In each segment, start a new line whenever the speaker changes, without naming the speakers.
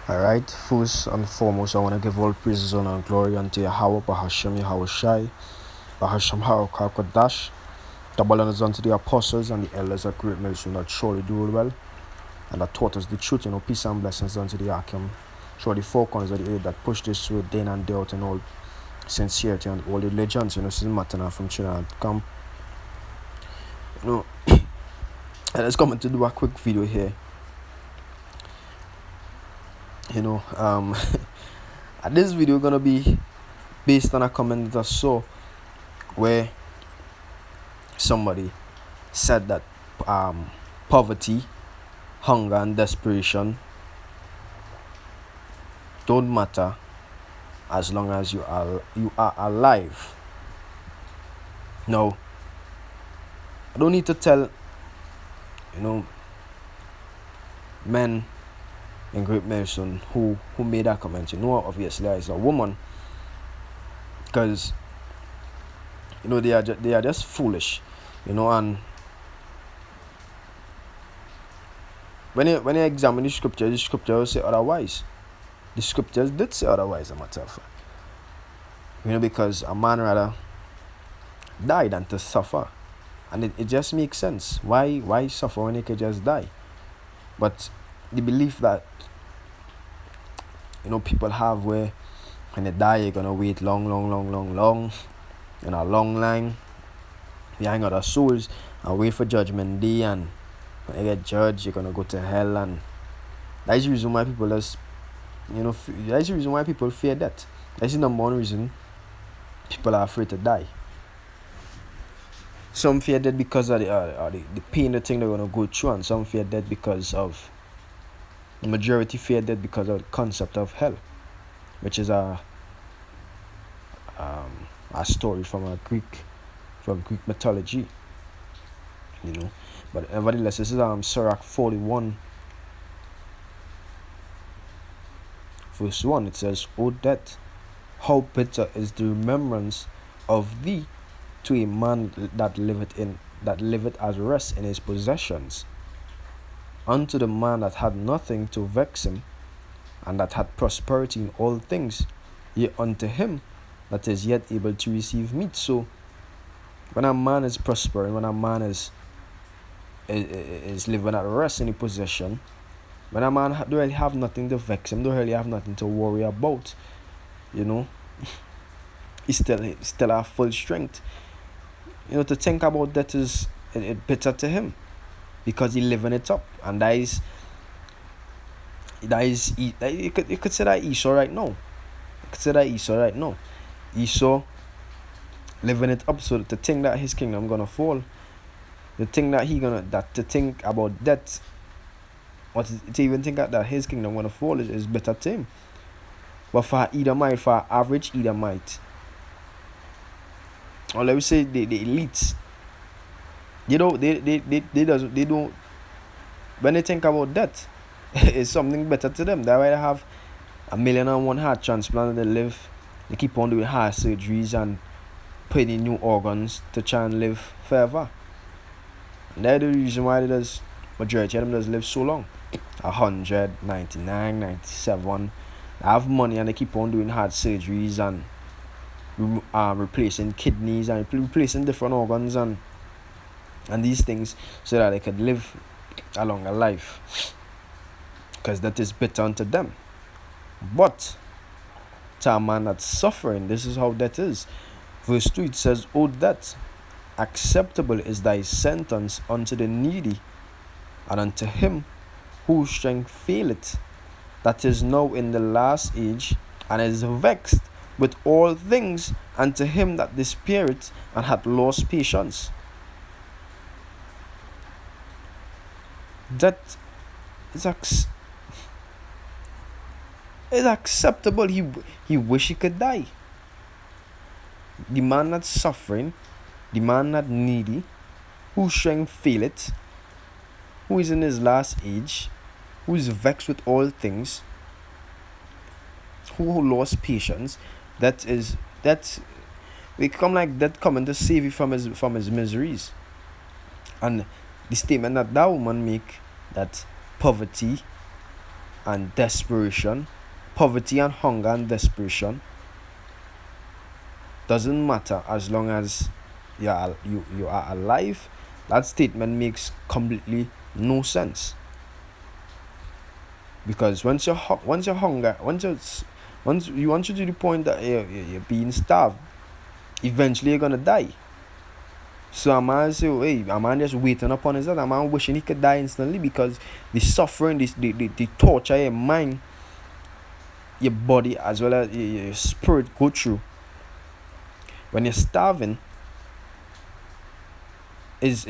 Alright, first and foremost, I want to give all praises, honor, and glory unto Yahweh, Bahashem, Yahushai, Bahashem, Harakakadash. Double honors unto the apostles and the elders of Great Millstone that surely do well, and that taught us the truth, peace and blessings unto the Akim. Show the four corners of the earth that push this way day in and day out in all sincerity and all diligence. This is Matana from Trinidad. Come, and it's coming to do a quick video here. This video gonna be based on a comment that I saw where somebody said that poverty, hunger, and desperation don't matter as long as you are alive. Now, I don't need to tell men in Great Millstone who made that comment. Obviously it's a woman, because they are just foolish, and when you examine the scriptures say otherwise. The scriptures did say otherwise, a matter of fact. Because a man rather die than to suffer, and it just makes sense. Why suffer when you could just die? But the belief that people have, where when you die you're gonna wait long in a long line behind other souls and wait for judgment day, and when you get judged you're gonna go to hell, and that's the reason why people that's the reason why people fear death. That's the number one reason people are afraid to die. Some fear death because of the pain, the thing they're gonna go through, and some fear death because of the majority fear death because of the concept of hell, which is a story from Greek mythology. But nevertheless, this is Sirach 41 verse 1. It says, "O death, how bitter is the remembrance of thee to a man that liveth at rest in his possessions. Unto the man that had nothing to vex him, and that had prosperity in all things, yet unto him that is yet able to receive meat." So when a man is prospering, when a man is living at rest in his possession, when a man don't really have nothing to vex him, don't really have nothing to worry about, he still have full strength. To think about that is it bitter to him, because he living it up, and that is you could say that Esau right now. Esau living it up, so to think that his kingdom gonna fall, the thing that to think about that, or to even think that his kingdom gonna fall is better to him. But for Edomite, for average Edomite, or let me say the elites, they don't, when they think about that, it's something better to them. They rather have 1,000,001 heart transplant, they keep on doing heart surgeries and putting in new organs to try and live forever. And that's the reason why majority of them does live so long. 100, 99, 97. They have money and they keep on doing heart surgeries and replacing kidneys and replacing different organs and these things, so that they could live a longer life, because that is better unto them. But to a man that's suffering, this is how that is. Verse 2, it says, "O death, acceptable is thy sentence unto the needy, and unto him whose strength faileth, that is now in the last age, and is vexed with all things, and to him that despaireth and hath lost patience." That is acceptable. He wish he could die. The man that's suffering, the man that needy, whose strength faileth, who is in his last age, who is vexed with all things, who lost patience, we come like that coming to save you from his miseries. And the statement that woman make, that poverty, and desperation, poverty and hunger and desperation, doesn't matter as long as you are alive. That statement makes completely no sense. Because once you're hunger, once you to the point that you're being starved, eventually you're gonna die. So a man say, hey, a man just waiting upon his death. A man wishing he could die instantly because the suffering, the torture your mind, your body, as well as your spirit go through when you're starving is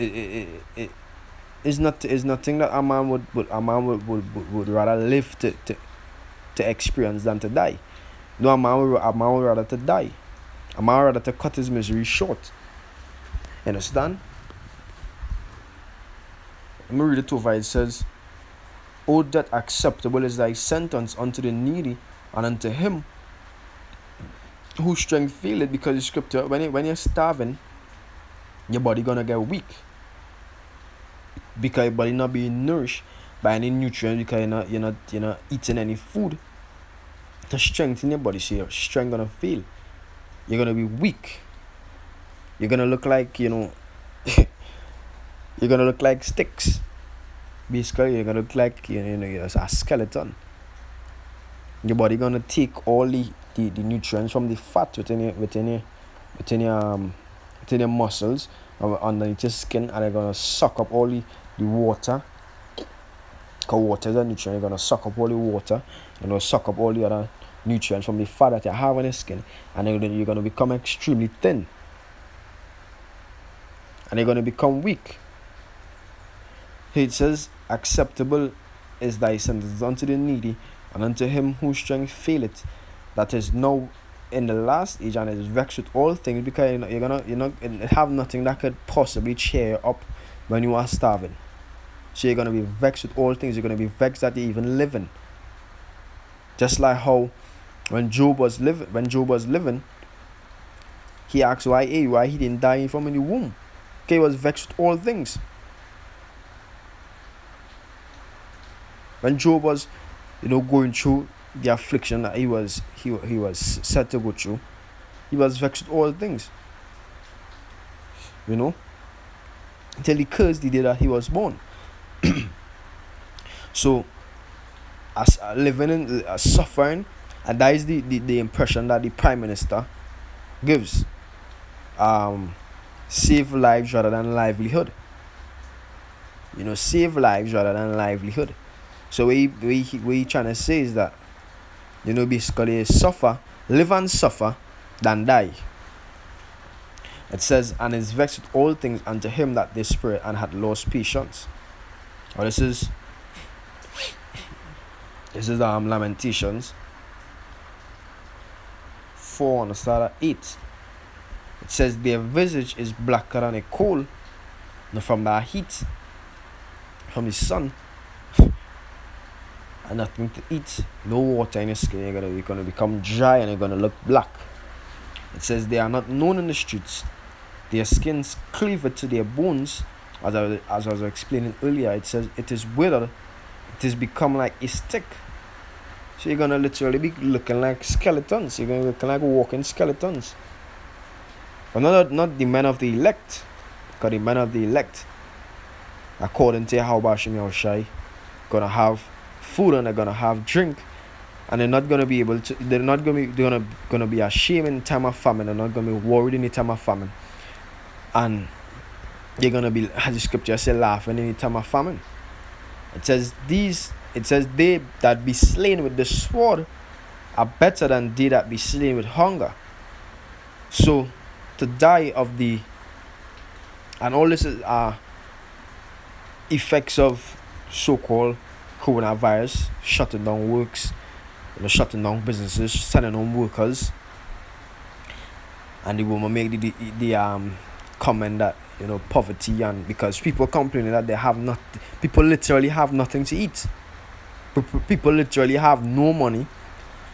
nothing that a man would rather live to experience than to die. No, a man would rather to die. A man would rather to cut his misery short. You understand? Let me read it over. It says, "O that acceptable is thy sentence unto the needy, and unto him whose strength faileth." Because the scripture, when you're starving, your body gonna get weak. Because your body not being nourished by any nutrients, because you're not eating any food to strengthen your body. So your strength gonna fail. You're gonna be weak. You're gonna look like you're gonna look like sticks. Basically, you're gonna look like you're a skeleton. Your body gonna take all the nutrients from the fat within your muscles underneath your skin, and they're gonna suck up all the water. Because water is a nutrient. You're gonna suck up all the water, and you'll suck up all the other nutrients from the fat that you have on your skin, and then you're gonna become extremely thin, and you're gonna become weak. It says, "Acceptable is thy sentence unto the needy, and unto him whose strength faileth, that is now in the last age, and is vexed with all things," because you're gonna have nothing that could possibly cheer you up when you are starving. So you're gonna be vexed with all things. You're gonna be vexed that you're even living. Just like how when Job was living, he asked why he didn't die from in the womb. Okay, he was vexed with all things. When Job was, going through the affliction that he was set to go through, he was vexed with all things. Until he cursed the day that he was born. So, as living in suffering, and that is the impression that the Prime Minister gives. Save lives rather than livelihood. Save lives rather than livelihood. So what he trying to say is that, basically live and suffer than die. It says, "And is vexed with all things unto him that desperate and had lost patience." Or this is Lamentations 4 on the start at 8. It says, "Their visage is blacker than a coal, from the heat, from the sun, and nothing to eat, no water in your skin. You're gonna become dry, and you're gonna look black." It says, "They are not known in the streets. Their skins cleaved to their bones." As I was explaining earlier, it says, "It is withered. It is become like a stick." So you're gonna literally be looking like skeletons. You're gonna look like walking skeletons. But not the men of the elect, because the men of the elect, according to Yahweh Shai, gonna have food, and they're gonna have drink, and they're not gonna be able to. They're gonna be ashamed in time of famine. They're not gonna be worried in the time of famine, and they're gonna be, as the scripture says, laughing in the time of famine. It says they that be slain with the sword are better than they that be slain with hunger. So to die of and all this is effects of so-called coronavirus, shutting down works, shutting down businesses, sending home workers. And the woman made the comment that poverty, and because people complaining that they have not, people literally have nothing to eat. People literally have no money,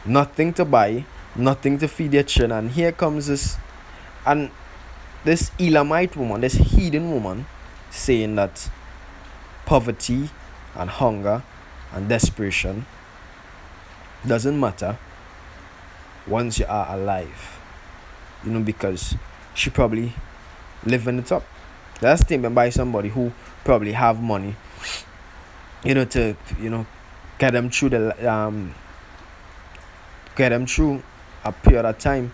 nothing to buy, nothing to feed their children. And here comes this Elamite woman, this heathen woman, saying that poverty and hunger and desperation doesn't matter once you are alive, because she probably living it up. That's statement by somebody who probably have money, to get them through get them through a period of time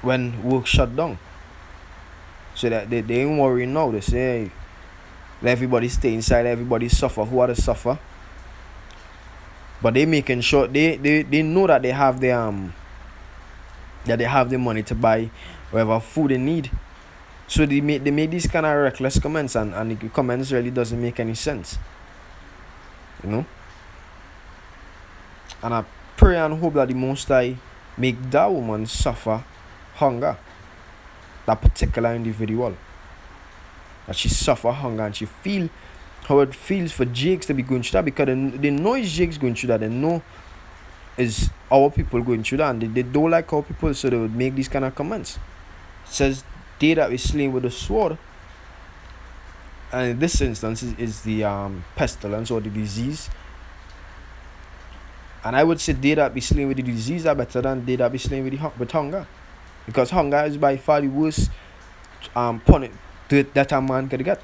when work shut down. So that they ain't worrying now. They say, hey, let everybody stay inside, everybody suffer. Who are the suffer? But they making sure they know that they have the money to buy whatever food they need. So they make these kind of reckless comments, and the comments really doesn't make any sense. And I pray and hope that the Most High make that woman suffer hunger. That particular individual. That she suffer hunger and she feel how it feels for Jakes to be going through that, because they know it's Jakes going through that. They know it's our people going through that, and they don't like our people, so they would make these kind of comments. It says they that be slain with the sword, and in this instance is the pestilence or the disease. And I would say they that be slain with the disease are better than they that be slain with hunger, because hunger is by far the worst punishment that a man could get.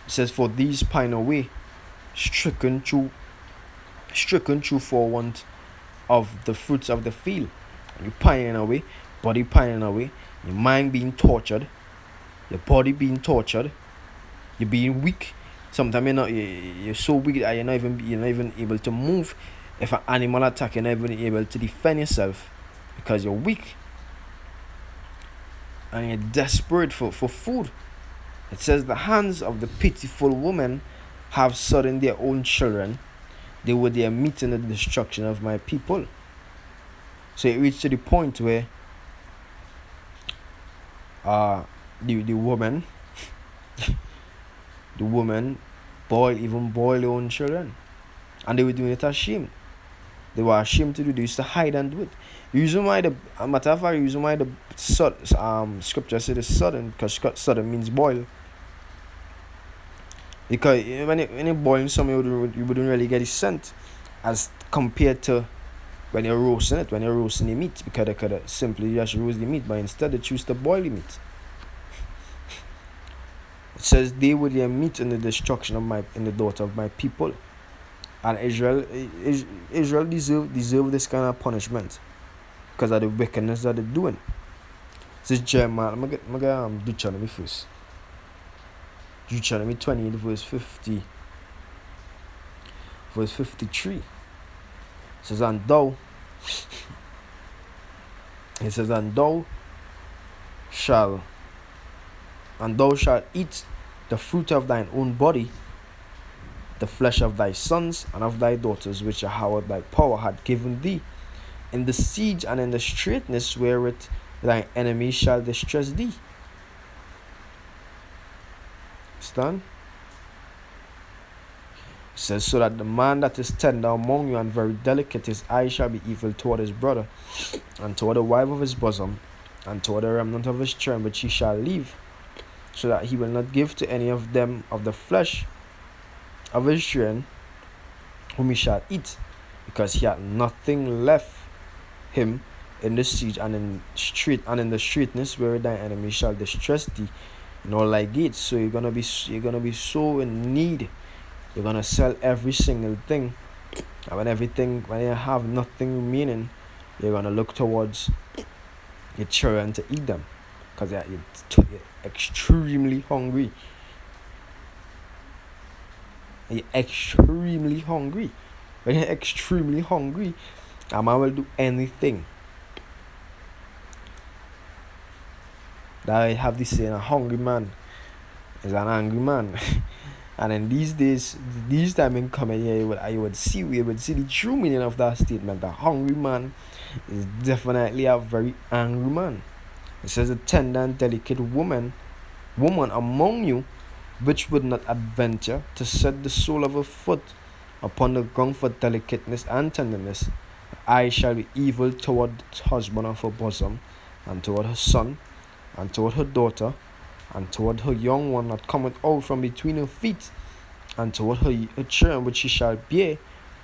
It says, for these pine away, stricken through for want of the fruits of the field. And you pining away, body pining away, your mind being tortured, your body being tortured, you're being weak. Sometimes you're so weak that you're not even able to move. If an animal attack, you're not even able to defend yourself because you're weak. And you're desperate for food. It says, the hands of the pitiful woman have sodden their own children. They were their meat in the destruction of my people. So it reached to the point where the woman boil their own children. And they were doing it ashamed. They were ashamed to do it. They used to hide and do it. The reason why the scripture says it's sudden, because sudden means boil. Because when you're boiling something, you wouldn't really get it scent as compared to when you're roasting it, when you're roasting the meat, because they could simply just roast the meat, but instead they choose to boil the meat. It says they were their meat in the destruction in the daughter of my people. And Israel deserve this kind of punishment because of the wickedness that they're doing. This is Jeremiah. I'm gonna Deuteronomy first. Deuteronomy 28 verse 50. Verse 53. It says, and thou shalt eat the fruit of thine own body, the flesh of thy sons and of thy daughters, which Yahweh thy power had given thee, in the siege and in the straitness wherewith thy enemy shall distress thee. Understand? It says, so that the man that is tender among you and very delicate, his eye shall be evil toward his brother, and toward the wife of his bosom, and toward the remnant of his children which he shall leave, so that he will not give to any of them of the flesh of his children whom he shall eat, because he had nothing left him in the siege and in the straitness where thy enemy shall distress thee in all thy gates. So you're gonna be so in need. You're gonna sell every single thing, and when you have nothing remaining, you're gonna look towards your children to eat them, because you're extremely hungry. You're extremely hungry. When you're extremely hungry, a man will do anything. That I have this saying, a hungry man is an angry man. And in these days, these time in coming here, you would see the true meaning of that statement. A hungry man is definitely a very angry man. It says, a tender and delicate woman among you, which would not adventure to set the sole of her foot upon the ground for delicateness and tenderness. I shall be evil toward the husband of her bosom, and toward her son, and toward her daughter, and toward her young one that cometh out from between her feet, and to what her children which she shall bear,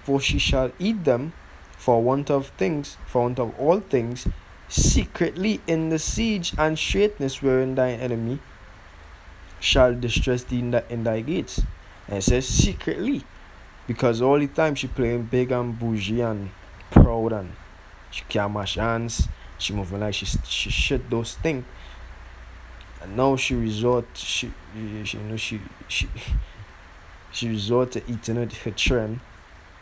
for she shall eat them for want of all things, secretly in the siege and straitness wherein thine enemy shall distress thee in thy gates. And it says secretly, because all the time she playing big and bougie and proud, and she can't mash hands, she moving like she shit those things. And now she resort to eating her children,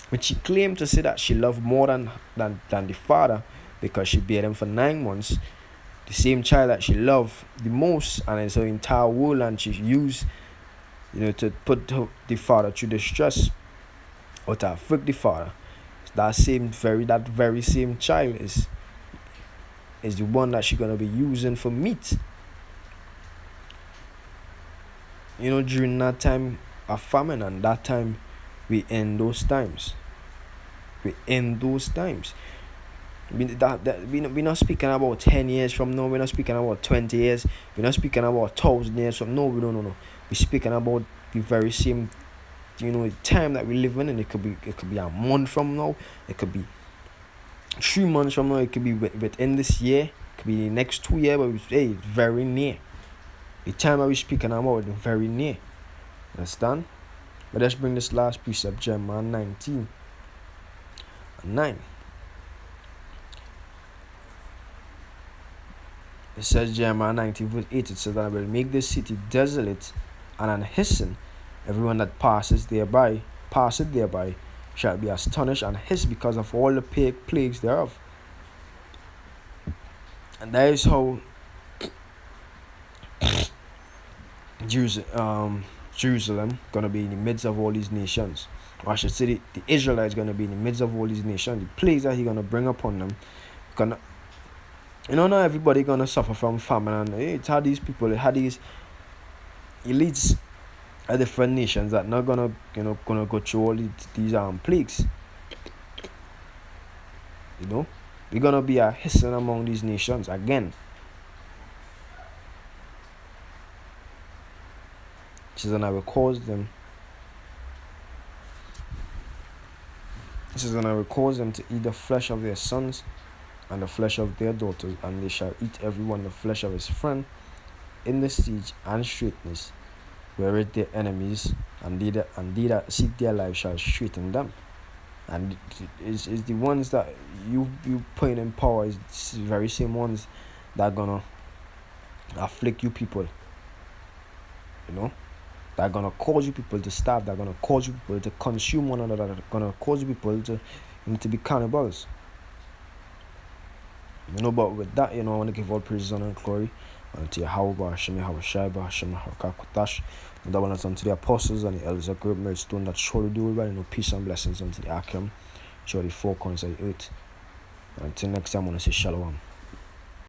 which she claimed to say that she loved more than the father, because she bare them for 9 months. The same child that she loved the most, and it's her entire world, and she used, to put the father through distress or to afflict the father. That very same child is the one that she's gonna be using for meat. During that time of famine, and that time we end those times. We're not speaking about 10 years from now. We're not speaking about 20 years. We're not speaking about 1,000 years from now. We don't know. We're speaking about the very same, time that we live in. And it could be a month from now. It could be 3 months from now. It could be within this year. It could be the next 2 years. But it's very near. The time that we're speaking about is very near. Understand? But let's bring this last precept, Jeremiah 19 and 9. It says, Jeremiah 19 verse 8, it says that I will make this city desolate and unhissing. Everyone that passeth thereby shall be astonished and hiss because of all the plagues thereof. And that is how Jerusalem gonna be in the midst of all these nations. Or I should say the Israelites gonna be in the midst of all these nations. The plagues that he's gonna bring upon them, not everybody gonna suffer from famine, and it's how these elites of different nations that not gonna go through all these plagues. We're gonna be a hissing among these nations again. This is gonna cause them to eat the flesh of their sons and the flesh of their daughters, and they shall eat everyone the flesh of his friend in the siege and straitness, wherein their enemies and they that seek their life shall straiten them. And it's the ones that you put in power, is the very same ones that are gonna afflict you people. That are gonna cause you people to starve, that are gonna cause you people to consume one another, that are gonna cause you people to be cannibals. But with that, I want to give all praises and glory unto Yahweh, Hashem, Yahweh Shai, Hashem, Hakakutash, and that one unto the apostles and the elders of great merit stone that surely do well, peace and blessings unto the Akim, surely 4 corners of the earth. Until next time, I want to say shalom.